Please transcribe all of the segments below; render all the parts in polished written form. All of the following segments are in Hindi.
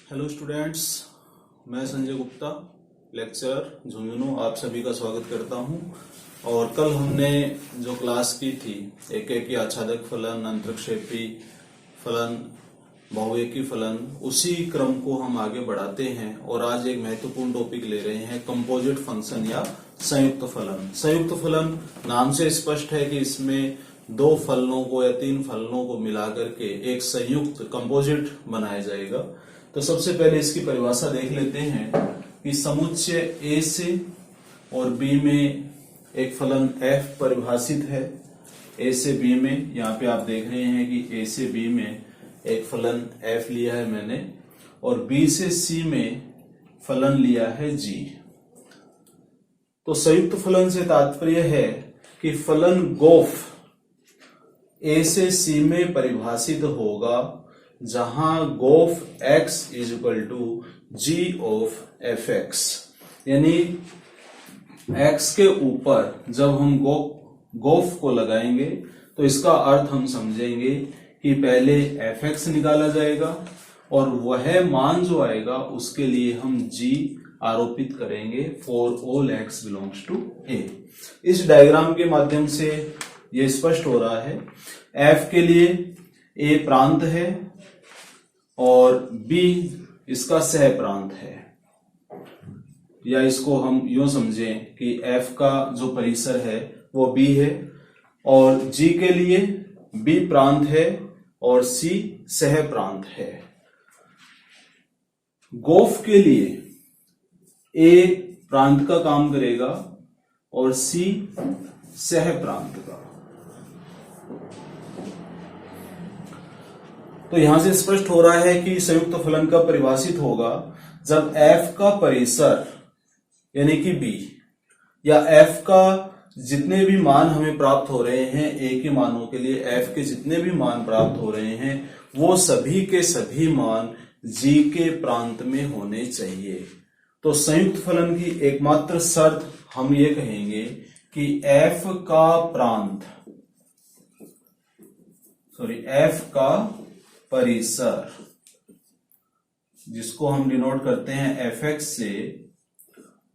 हेलो स्टूडेंट्स, मैं संजय गुप्ता लेक्चरर झुंझुनू आप सभी का स्वागत करता हूं। और कल हमने जो क्लास की थी एकेकी आच्छादक फलन, अंतरक्षेपी फलन, बहुएकी फलन, उसी क्रम को हम आगे बढ़ाते हैं और आज एक महत्वपूर्ण टॉपिक ले रहे हैं कंपोजिट फंक्शन या संयुक्त फलन। संयुक्त फलन नाम से स्पष्ट है कि इसमें दो फलनों को या तीन फलनों को मिलाकर के एक संयुक्त कंपोजिट बनाया जाएगा। तो सबसे पहले इसकी परिभाषा देख लेते हैं कि समुच्चय ए से और बी में एक फलन f परिभाषित है। ए से बी में, यहाँ पे आप देख रहे हैं कि ए से बी में एक फलन f लिया है मैंने और बी से सी में फलन लिया है g। तो संयुक्त फलन से तात्पर्य है कि फलन गोफ ए से सी में परिभाषित होगा जहां g o f x is equal to g of fx, यानी x के ऊपर जब हम गोफ को लगाएंगे तो इसका अर्थ हम समझेंगे कि पहले fx निकाला जाएगा और वह मान जो आएगा उसके लिए हम g आरोपित करेंगे for all x belongs to a। इस डायग्राम के माध्यम से यह स्पष्ट हो रहा है f के लिए a प्रांत है और b इसका सह प्रांत है, या इसको हम यूं समझें कि f का जो परिसर है वो b है और g के लिए b प्रांत है और c सह प्रांत है। गोफ के लिए a प्रांत का काम करेगा और c सह प्रांत का। तो यहां से स्पष्ट हो रहा है कि संयुक्त फलन का परिभाषित होगा जब f का परिसर यानी कि b या f का जितने भी मान हमें प्राप्त हो रहे हैं a के मानों के लिए f के जितने भी मान प्राप्त हो रहे हैं वो सभी के सभी मान g के प्रांत में होने चाहिए। तो संयुक्त फलन की एकमात्र शर्त हम ये कहेंगे कि f का परिसर, जिसको हम डिनोट करते हैं fx से,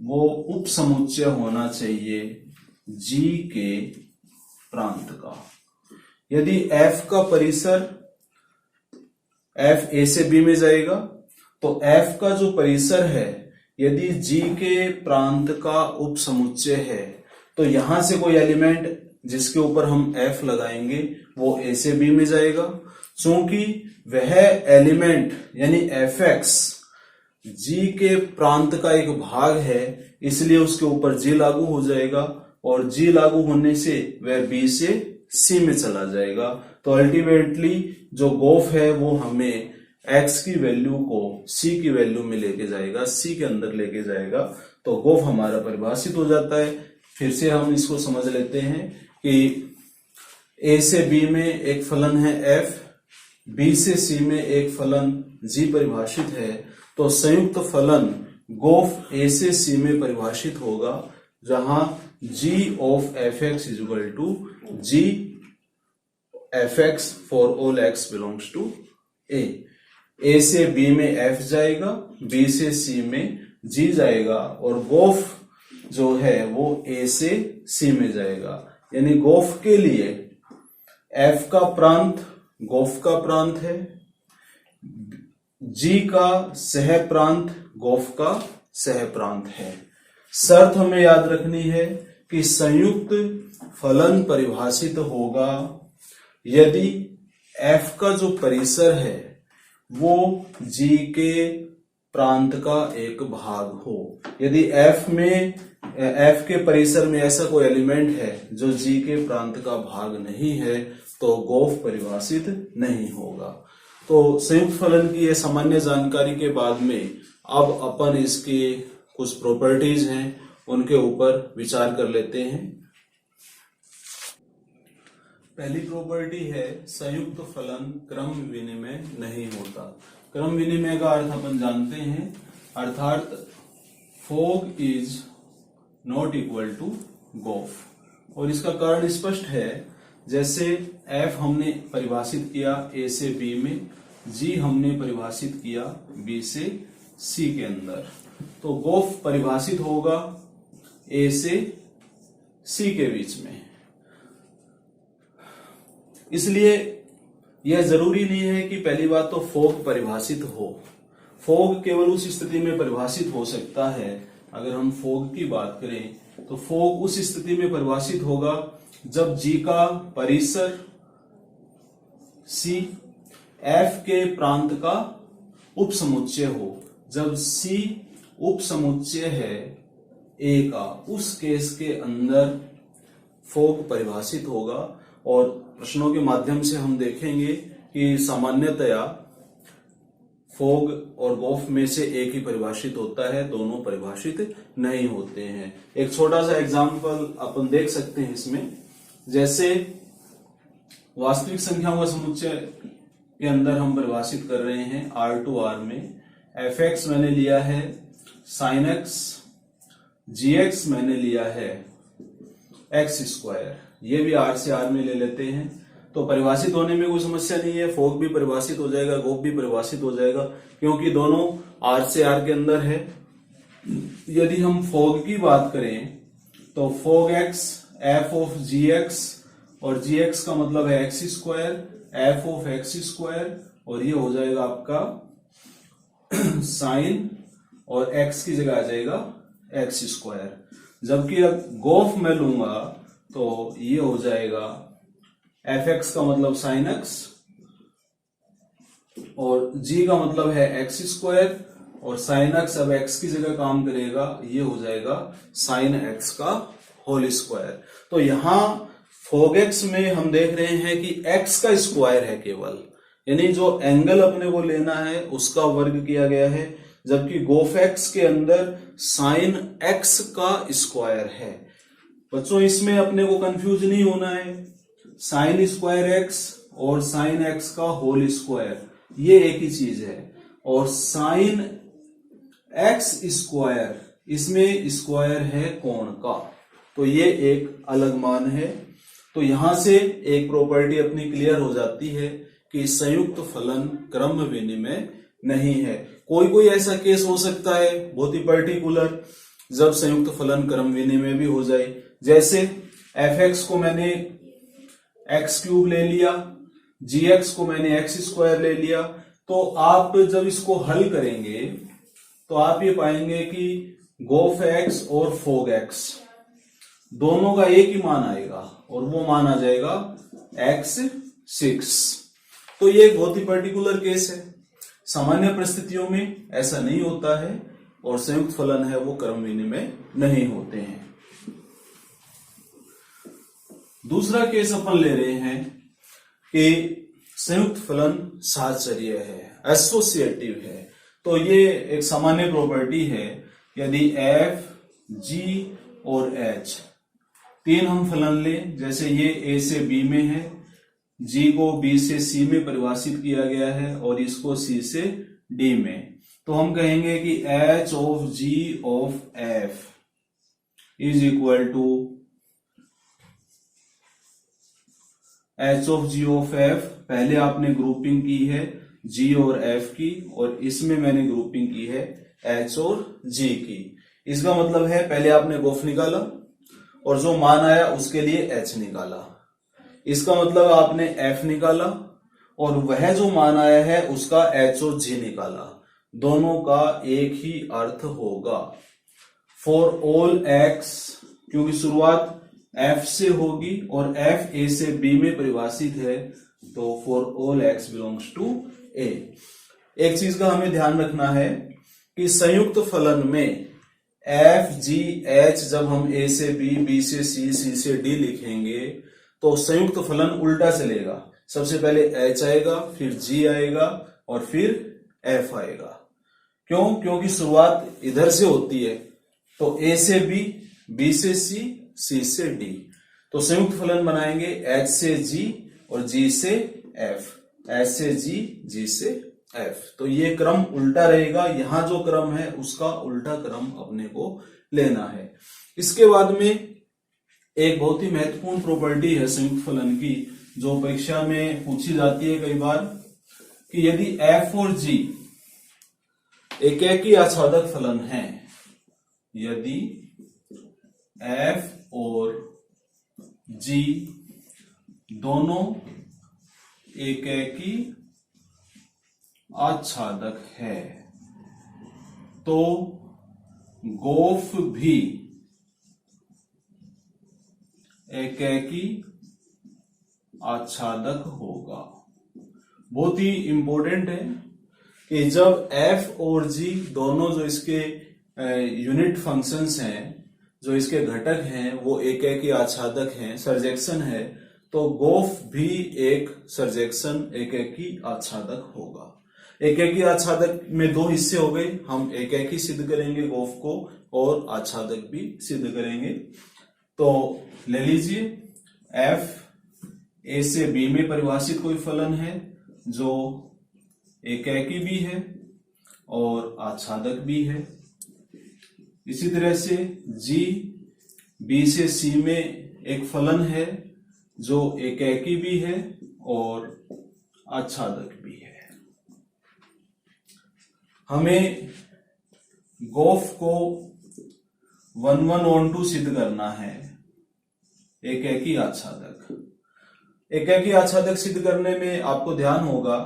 वो उप समुच्चय होना चाहिए g के प्रांत का। यदि f का परिसर f a से b में जाएगा तो f का जो परिसर है यदि g के प्रांत का उप समुच्चय है तो यहां से कोई एलिमेंट जिसके ऊपर हम f लगाएंगे वो a से b में जाएगा। चूंकि वह एलिमेंट यानी fx g के प्रांत का एक भाग है इसलिए उसके ऊपर g लागू हो जाएगा और g लागू होने से वह b से c में चला जाएगा। तो अल्टीमेटली जो गोफ है वो हमें x की वैल्यू को c की वैल्यू में लेके जाएगा, c के अंदर लेके जाएगा। तो गोफ हमारा परिभाषित हो जाता है। फिर से हम इसको समझ लेते हैं कि a से b में एक फलन है f, b से c में एक फलन g परिभाषित है। तो संयुक्त फलन गोफ a से c में परिभाषित होगा जहां g of fx is equal to g fx for all x belongs to a। a से b में f जाएगा, b से c में g जाएगा और गोफ जो है वो a से c में जाएगा। यानी गोफ के लिए f का प्रांत गोफ का प्रांत है, g का सह प्रांत गोफ का सह प्रांत है। शर्त हमें याद रखनी है कि संयुक्त फलन परिभाषित होगा यदि f का जो परिसर है वो g के प्रांत का एक भाग हो। यदि f के परिसर में ऐसा कोई एलिमेंट है जो g के प्रांत का भाग नहीं है तो गोफ परिभाषित नहीं होगा। तो संयुक्त फलन की ये सामान्य जानकारी के बाद में अब अपन इसके कुछ प्रॉपर्टीज हैं उनके ऊपर विचार कर लेते हैं। पहली प्रॉपर्टी है संयुक्त फलन क्रम विनिमय नहीं होता। क्रम विनिमय का अर्थ अपन जानते हैं, अर्थात f o g is not equal to g o f. और इसका कारण स्पष्ट है, जैसे f हमने परिभाषित किया a से b में जी हमने परिभाषित किया बी से सी के अंदर, तो गोफ परिभाषित होगा ए से सी के बीच में। इसलिए यह जरूरी नहीं है कि पहली बात तो फोग परिभाषित हो। फोग केवल उस स्थिति में परिभाषित हो सकता है, अगर हम फोग की बात करें तो फोग उस स्थिति में परिभाषित होगा जब जी का परिसर सी एफ के प्रांत का उपसमुच्चय हो। जब सी उपसमुच्चय है ए का, उस केस के अंदर फोग परिभाषित होगा। और प्रश्नों के माध्यम से हम देखेंगे कि सामान्यतया फोग और गोफ में से एक ही परिभाषित होता है, दोनों परिभाषित नहीं होते हैं। एक छोटा सा एग्जाम्पल अपन देख सकते हैं इसमें। जैसे वास्तविक संख्याओं का समुच्चय के अंदर हम परिभाषित कर रहे हैं R टू R में एफ एक्स मैंने लिया है साइन एक्स, जी एक्स मैंने लिया है एक्स स्क्वायर, ये भी R से R में ले लेते हैं। तो परिभाषित होने में कोई समस्या नहीं है, फोग भी परिभाषित हो जाएगा, गोफ भी परिभाषित हो जाएगा, क्योंकि दोनों R से R के अंदर है। यदि हम फोग की बात करें तो f o g x f of g x, और जी एक्स का मतलब है x square, f of x square, और ये हो जाएगा आपका साइन, और एक्स की जगह आ जाएगा एक्स स्क्वायर। जबकि अब गोफ में लूंगा तो ये हो जाएगा एफ एक्स का मतलब साइन एक्स, और जी का मतलब है एक्स स्क्वायर, और साइन एक्स अब एक्स की जगह काम करेगा, ये हो जाएगा साइन एक्स का होल स्क्वायर। तो यहां फोग एक्स में हम देख रहे हैं कि एक्स का स्क्वायर है केवल, यानी जो एंगल अपने को लेना है उसका वर्ग किया गया है, जबकि गोफ एक्स के अंदर साइन एक्स का स्क्वायर है। बच्चों इसमें अपने को कंफ्यूज नहीं होना है, साइन स्क्वायर एक्स और साइन एक्स का होल स्क्वायर ये एक ही चीज है, और साइन एक्स स्क्वायर इसमें स्क्वायर है कोण का, तो ये एक अलग मान है। तो यहां से एक प्रॉपर्टी अपनी क्लियर हो जाती है कि संयुक्त फलन क्रम विनिमय नहीं है। कोई कोई ऐसा केस हो सकता है बहुत ही पर्टिकुलर, जब संयुक्त फलन क्रम विनिमय भी हो जाए। जैसे एफ एक्स को मैंने एक्स क्यूब ले लिया, जी एक्स को मैंने एक्स स्क्वायर ले लिया, तो आप जब इसको हल करेंगे तो आप ये पाएंगे कि गोफ एक्स और फोग एक्स दोनों का एक ही मान आएगा, और वो मान आ जाएगा x6। तो ये एक बहुत ही पर्टिकुलर केस है, सामान्य परिस्थितियों में ऐसा नहीं होता है, और संयुक्त फलन है वो क्रम विनिमय नहीं होते हैं। दूसरा केस अपन ले रहे हैं कि संयुक्त फलन साहचर्य है, एसोसिएटिव है। तो ये एक सामान्य प्रॉपर्टी है, यदि f, g और h तीन हम फलन लें, जैसे ये a से b में है, g को b से c में परिभाषित किया गया है, और इसको c से d में, तो हम कहेंगे कि h of g of f is equal to h of g of f। पहले आपने ग्रुपिंग की है g और f की, और इसमें मैंने ग्रुपिंग की है h और g की। इसका मतलब है पहले आपने गोफ निकाला और जो मान आया उसके लिए h निकाला, इसका मतलब आपने f निकाला और वह जो मान आया है उसका h और g निकाला, दोनों का एक ही अर्थ होगा। फॉर ऑल x, क्योंकि शुरुआत f से होगी और f a से b में परिभाषित है, तो for all x belongs to a। एक चीज का हमें ध्यान रखना है कि संयुक्त फलन में f, g, h जब हम a से b, b से c, c से d लिखेंगे तो संयुक्त फलन उल्टा चलेगा। सबसे पहले h आएगा, फिर g आएगा और फिर f आएगा। क्यों? क्योंकि शुरुआत इधर से होती है, तो a से b, b से c, c से d। तो संयुक्त फलन बनाएंगे h से g और g से f, h से g, g से f। तो ये क्रम उल्टा रहेगा, यहां जो क्रम है उसका उल्टा क्रम अपने को लेना है। इसके बाद में एक बहुत ही महत्वपूर्ण प्रॉपर्टी है संयुक्त फलन की, जो परीक्षा में पूछी जाती है कई बार, कि यदि f और g एकेकी आच्छादक फलन है, यदि f और g दोनों एकेकी आच्छादक है, तो गोफ भी एकेकी आच्छादक होगा। बहुत ही इंपॉर्टेंट है कि जब f और g दोनों जो इसके यूनिट फंक्शंस हैं, जो इसके घटक हैं, वो एकेकी आच्छादक हैं, सर्जेक्शन है, तो गोफ भी एक सर्जेक्शन एकेकी आच्छादक होगा। एकेकी आच्छादक में दो हिस्से हो गए, हम एकेकी सिद्ध करेंगे गोफ को और आच्छादक भी सिद्ध करेंगे। तो ले लीजिए f a से b में परिभाषित कोई फलन है जो एकेकी भी है और आच्छादक भी है। इसी तरह से g b से c में एक फलन है जो एकेकी भी है और आच्छादक भी है। हमें गोफ को 1 1 on 2 सिद्ध करना है। एकेकी आच्छादक, एकेकी आच्छादक सिद्ध करने में आपको ध्यान होगा,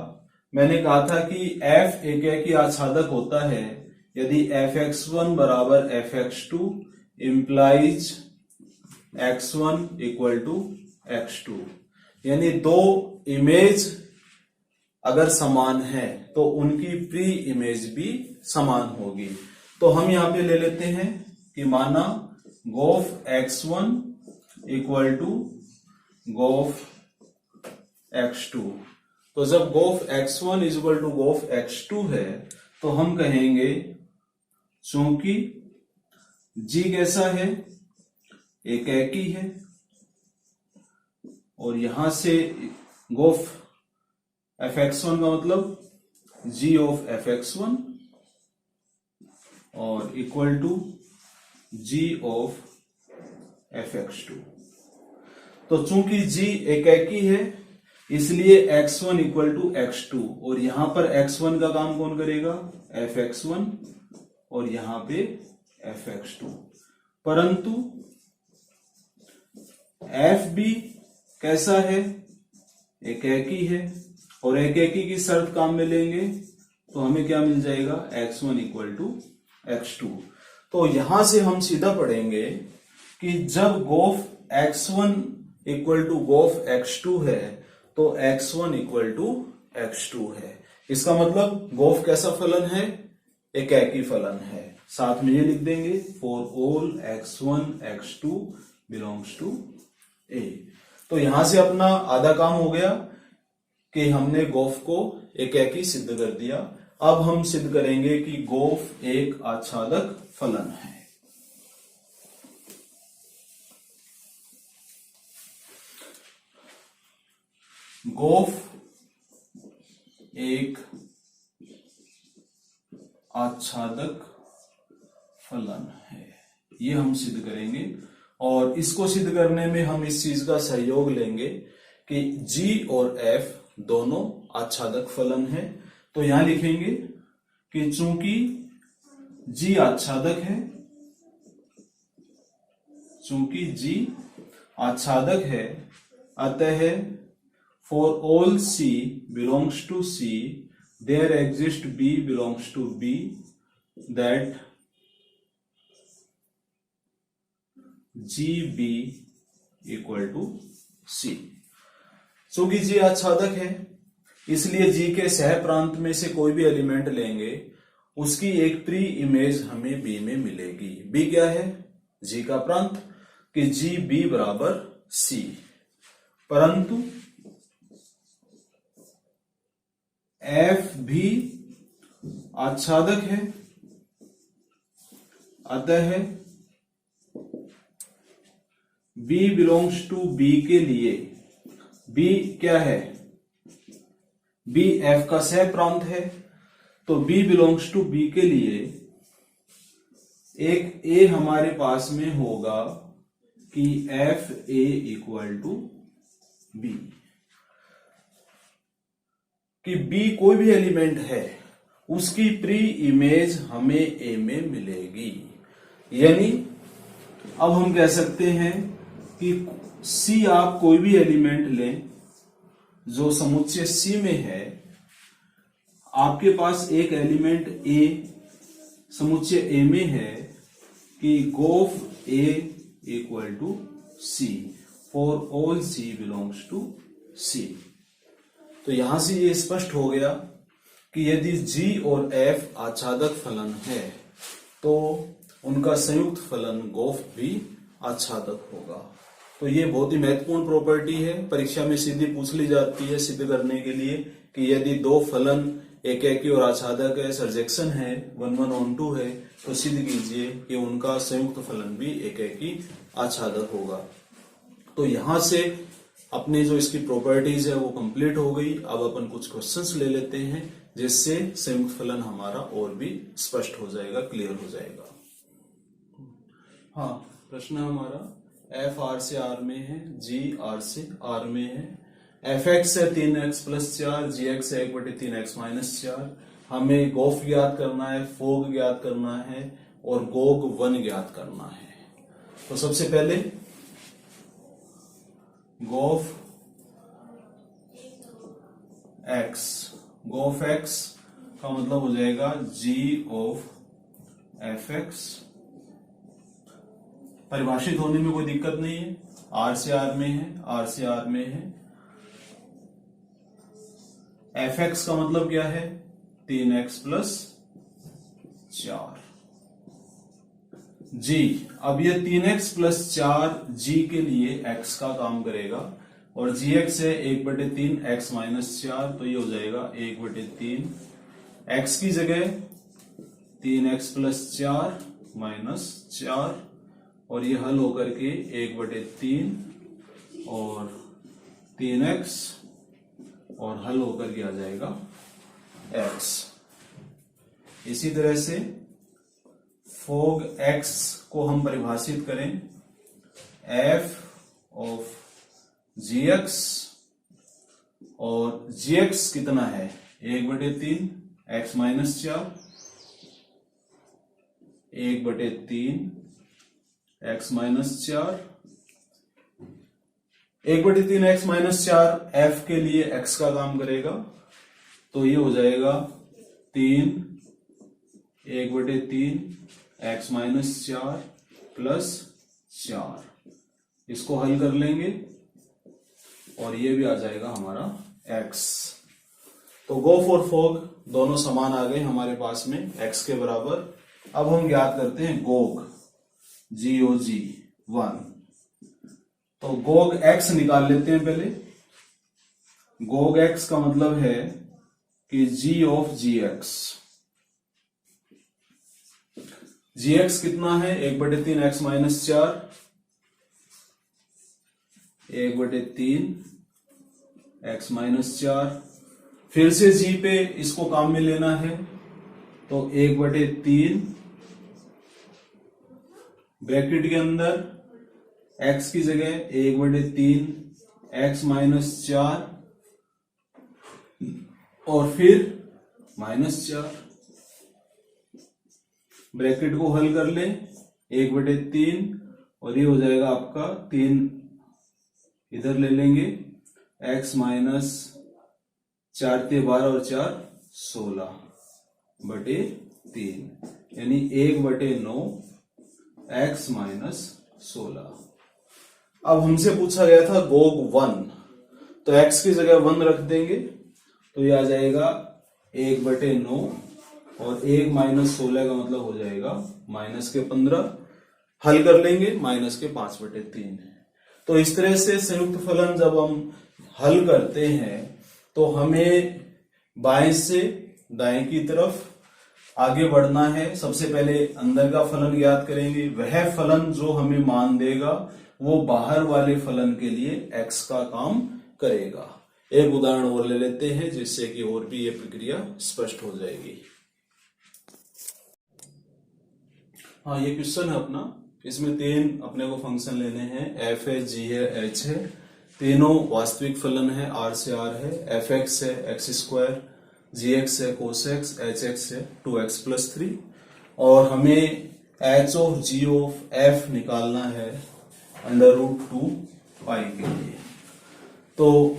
मैंने कहा था कि f एकेकी आच्छादक होता है यदि fx1 बराबर fx2 implies x1 equal to x2, यानी दो इमेज अगर समान है तो उनकी प्री इमेज भी समान होगी। तो हम यहां पे ले लेते हैं कि माना गोफ x1 इक्वल टू गोफ x2, तो जब गोफ x1 इक्वल टू गोफ x2 है तो हम कहेंगे चूंकि g कैसा है, एकेकी है, और यहां से गोफ fx1 का मतलब g ऑफ fx1 और equal to g of fx2। तो चूंकि g एकेकी है इसलिए x1 इक्वल टू x2, और यहां पर x1 का काम कौन करेगा, fx1, और यहां पे fx2। परंतु f भी कैसा है, एकेकी है, और एकेकी की शर्त काम में लेंगे तो हमें क्या मिल जाएगा, x1 इक्वल टू x2। तो यहां से हम सीधा पढ़ेंगे कि जब गोफ x1 इक्वल टू गोफ x2 है तो x1 इक्वल टू x2 है। इसका मतलब गोफ कैसा फलन है, एकेकी फलन है। साथ में ये लिख देंगे for all x1 x2 belongs to a। तो यहां से अपना आधा काम हो गया कि हमने गोफ को एकेकी सिद्ध कर दिया। अब हम सिद्ध करेंगे कि गोफ एक आच्छादक फलन है। गोफ एक आच्छादक फलन है, ये हम सिद्ध करेंगे, और इसको सिद्ध करने में हम इस चीज का सहयोग लेंगे कि g और f दोनों आच्छादक फलन है। तो यहां लिखेंगे कि चूंकि g आच्छादक है, चूंकि g आच्छादक है, अतः for all c belongs to c there exists b belongs to b, that gb equal to c। चूंकि g आच्छादक है इसलिए g के सह प्रांत में से कोई भी एलिमेंट लेंगे उसकी एक प्री इमेज हमें b में मिलेगी। b क्या है, g का प्रांत, कि gb बराबर c। परंतु f भी आच्छादक है, अतः b बिलोंग्स टू b के लिए, b क्या है, b f का सह प्रांत है, तो b बिलोंग्स टू b के लिए एक a हमारे पास में होगा कि f a equal to b। कि बी कोई भी एलिमेंट है उसकी प्री इमेज हमें ए में मिलेगी। यानी अब हम कह सकते हैं कि सी, आप कोई भी एलिमेंट लें जो समुच्चय सी में है, आपके पास एक एलिमेंट ए समुच्चय ए में है कि g of a equal to c for all c belongs to c. तो यहां से ये स्पष्ट हो गया कि यदि जी और एफ आच्छादक फलन है तो उनका संयुक्त फलन गोफ भी आच्छादक होगा। तो ये बहुत ही महत्वपूर्ण प्रॉपर्टी है, परीक्षा में सीधी पूछ ली जाती है सिद्ध करने के लिए कि यदि दो फलन एकेकी और आच्छादक है, सर्जेक्शन है, 1 1 on 2 है, तो सिद्ध कीजिए कि उनका संयुक्त फलन भी एकेकी आच्छादक होगा। तो यहां से अपनी जो इसकी प्रॉपर्टीज है वो कंप्लीट हो गई। अब अपन कुछ क्वेश्चंस ले लेते हैं जिससे संयुक्त फलन हमारा और भी स्पष्ट हो जाएगा, क्लियर हो जाएगा। हाँ, प्रश्न हमारा एफ आर से आर में है, जी आर से आर में है, एफ एक्स है 3x + 4, जी एक्स है 1/3x - 4। हमें गोफ ज्ञात करना है, फोग ज्ञात करना है और गोग 1 ज्ञात करना है। तो सबसे पहले गोफ एक्स का मतलब हो जाएगा जी ऑफ एफ एक्स। परिभाषित होने में कोई दिक्कत नहीं है, आर से आर में है, आर से आर में है। एफ एक्स का मतलब क्या है 3x + 4। जी, अब ये 3x + 4 जी के लिए x का काम करेगा और जी एक्स है 1/3x - 4, तो ये हो जाएगा 1/3 x की जगह 3x + 4 - 4 और ये हल होकर के 1/3 और 3x और हल होकर के आ जाएगा x। इसी तरह से फोग x को हम परिभाषित करें f ऑफ gx और gx कितना है 1/3 x - 4, 1/3 x - 4, 1/3 x - 4 f के लिए x का काम करेगा, तो ये हो जाएगा 3 1/3 x - 4 + 4। इसको हल कर लेंगे और ये भी आ जाएगा हमारा x। तो गोफ और फोग दोनों समान आ गए हमारे पास में x के बराबर। अब हम ज्ञात करते हैं गोग, GOG 1। तो गोग x निकाल लेते हैं पहले। गोग x का मतलब है कि g ऑफ gx। gx कितना है 1/3x - 4, 1/3 x - 4। फिर से g पे इसको काम में लेना है तो 1/3 ब्रैकेट के अंदर x की जगह 1/3 x - 4 और फिर -4। ब्रैकेट को हल कर ले 1/3 और ये हो जाएगा आपका 3 इधर ले लेंगे x - 4 × 12 और 4 16/3 यानी 1/9 x - 16। अब हमसे पूछा गया था गोग 1, तो x की जगह 1 रख देंगे तो ये आ जाएगा 1/9 और 1 - 16 का मतलब हो जाएगा -15। हल कर लेंगे -5/3। तो इस तरह से संयुक्त फलन जब हम हल करते हैं तो हमें बाएं से दाएं की तरफ आगे बढ़ना है। सबसे पहले अंदर का फलन ज्ञात करेंगे, वह फलन जो हमें मान देगा वो बाहर वाले फलन के लिए x का काम करेगा। एक उदाहरण और ले लेते हैं जिससे कि और भी ये प्रक्रिया स्पष्ट हो जाएगी। हाँ, ये क्वेश्चन है अपना, इसमें 3 अपने को फंक्शन लेने हैं, f है, g है, h है। तीनों वास्तविक फलन है, आर से आर है, एफ एक्स है एक्स स्क्वायर, जी एक्स है कोस एक्स, एच एक्स है 2x+3 और हमें h of g of f निकालना है √2 पाई के लिए। तो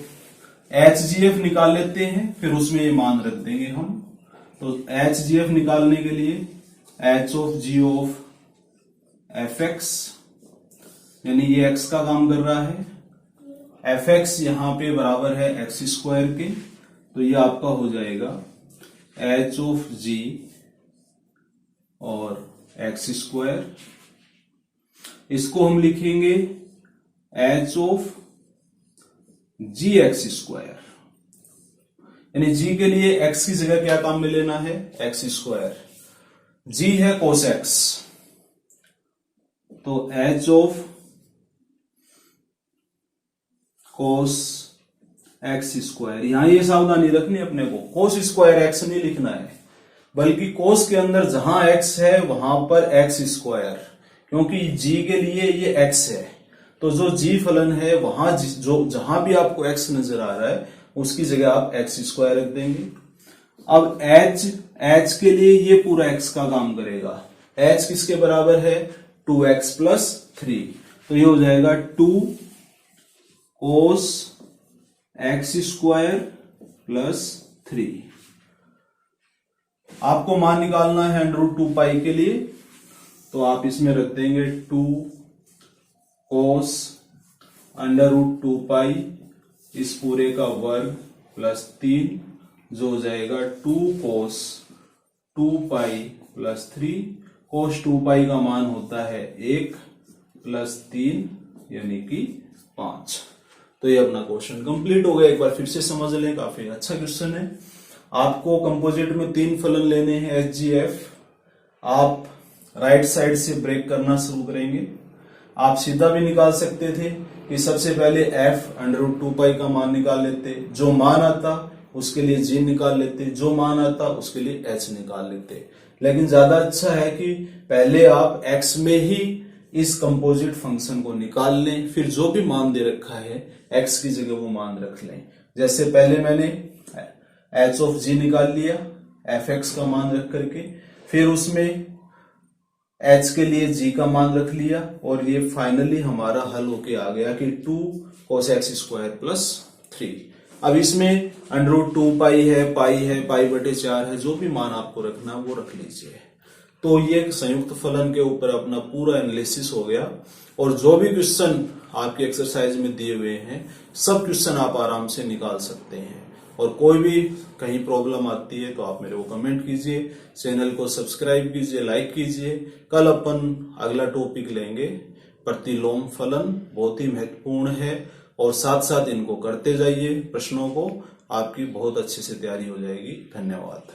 एच जी एफ निकाल लेते हैं, फिर उसमें ये मान रख देंगे हम। तो एच जी एफ निकालने के लिए h of g of f x, यानी ये एक्स का काम कर रहा है, एफ एक्स यहां पे बराबर है एक्स स्क्वायर के, तो ये आपका हो जाएगा एच ऑफ जी और एक्स स्क्वायर। इसको हम लिखेंगे h of g x square, यानी जी के लिए एक्स की जगह क्या काम में लेना है, एक्स स्क्वायर। जी है कोस एक्स, तो h of cos x square. यहां ये सावधानी रखनी अपने को, कोस स्क्वायर एक्स नहीं लिखना है, बल्कि कोस के अंदर जहां एक्स है वहां पर एक्स स्क्वायर, क्योंकि जी के लिए ये एक्स है। तो जो जी फलन है वहां जो जहां भी आपको एक्स नजर आ रहा है उसकी जगह आप एक्स स्क्वायर रख देंगे। अब एच के लिए ये पूरा एक्स का काम करेगा। एच किसके बराबर है, 2x+3, तो ये हो जाएगा 2 cos एक्स स्क्वायर प्लस 3। आपको मान निकालना है √2 पाई के लिए, तो आप इसमें रख देंगे 2 cos √2 पाई इस पूरे का वर्ग प्लस 3, जो हो जाएगा 2 cos 2 पाई प्लस 3। cos 2 पाई का मान होता है 1 प्लस 3 यानी कि 5। तो ये अपना क्वेश्चन कंप्लीट हो गया। एक बार फिर से समझ लें, काफी अच्छा क्वेश्चन है। आपको कंपोजिट में 3 फलन लेने हैं एच जी एफ। आप राइट साइड से ब्रेक करना शुरू करेंगे। आप सीधा भी निकाल सकते थे कि सबसे पहले f √2 पाई का मान निकाल लेते, जो मान आता उसके लिए g निकाल लेते, जो मान आता उसके लिए h निकाल लेते। लेकिन ज्यादा अच्छा है कि पहले आप x में ही इस कंपोजिट फंक्शन को निकाल लें, फिर जो भी मान दे रखा है x की जगह वो मान रख लें। जैसे पहले मैंने h ऑफ g निकाल लिया fx का मान रख करके, फिर उसमें h के लिए g का मान रख लिया, और ये फाइनली हमारा हल होके आ गया कि 2 cos x स्क्वायर प्लस 3। अब इसमें √2 पाई है, पाई बटे 4 है, जो भी मान आपको रखना वो रख लीजिए। तो ये संयुक्त फलन के ऊपर अपना पूरा एनालिसिस हो गया, और जो भी क्वेश्चन आपके एक्सरसाइज में दिए हुए हैं सब क्वेश्चन आप आराम से निकाल सकते हैं। और कोई भी कहीं प्रॉब्लम आती है तो आप मेरे को कमेंट कीजिए, चैनल को सब्सक्राइब कीजिए, लाइक कीजिए। कल अपन अगला टॉपिक लेंगे प्रतिलोम फलन, बहुत ही महत्वपूर्ण है, और साथ साथ इनको करते जाइए प्रश्नों को, आपकी बहुत अच्छे से तैयारी हो जाएगी। धन्यवाद।